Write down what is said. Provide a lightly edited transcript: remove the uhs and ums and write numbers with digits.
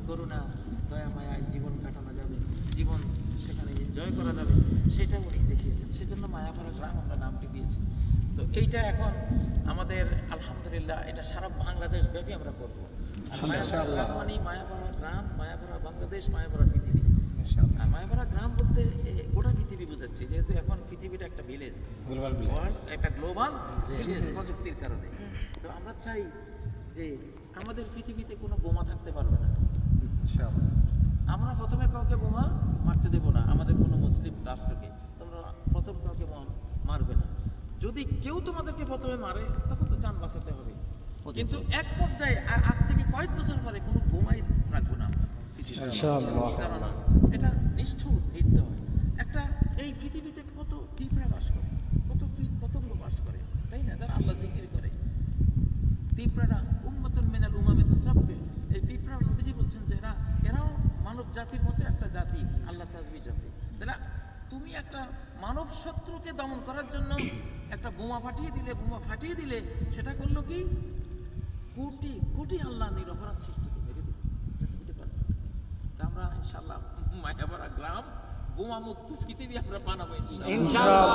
করুণা দয়া মায়ায় জীবন কাটানো যাবে, জীবন সেখানে এনজয় করা যাবে, সেটা উনি দেখিয়েছেন। সেজন্য মায়াপাড়া গ্রাম আমরা নামটি দিয়েছি। তো এইটা এখন আমাদের আলহামদুলিল্লাহ এটা সারা বাংলাদেশ ব্যাপী আমরা করবো। মায়াপাড়া গ্রাম মানে মায়াপাড়া গ্রাম, মায়াপাড়া বাংলাদেশ, মায়াপাড়া পৃথিবী। আর মায়াপাড়া গ্রাম বলতে গোটা পৃথিবী বোঝাচ্ছি, যেহেতু এখন পৃথিবীটা একটা ভিলেজ, একটা গ্লোবাল ভিলেজ প্রযুক্তির কারণে। তো আমরা চাই যে আমাদের পৃথিবীতে কোনো বোমা থাকতে পারবে না। আমরা প্রথমে কাউকে বোমা মারতে দেব না, আমাদের কোনো মুসলিম রাষ্ট্রকে তোমরা প্রথম কাউকে মারবে না। যদি কেউ তোমাদেরকে প্রথমে মারে তখন তো জান বাঁচাতে হবে, কিন্তু এক পর্যায়ে আজ থেকে কয়েক বছর পরে কোনো বোমাই রাখবো না আমরা পৃথিবীতে। কারণ এটা নিষ্ঠুর নির্দয় একটা, এই পৃথিবীতে কত পিঁপড়া বাস করে, কত কীট পতঙ্গ বাস করে, তাই না, যারা আল্লাহ জিকির করে। পিঁপড়ারা উম্মাতুন মিনাল উমামি তুসাব্বিহ, এই পিঁপড়া নবীজি বলছেন যে এরাও মানব জাতির মতো একটা জাতি, আল্লাহ তাসবিহ জপে। তাহলে তুমি একটা মানব শত্রুকে দমন করার জন্য একটা বোমা ফাটিয়ে দিলে সেটা করলো কি কোটি কোটি আল্লাহ নিরপরাধ সৃষ্টিকে মেরে দিতে পারবে। তা আমরা ইনশাআল্লাহ মায়াপাড়া গ্রাম বোমা মুক্ত পৃথিবী আমরা বানাবো ইনশাআল্লাহ।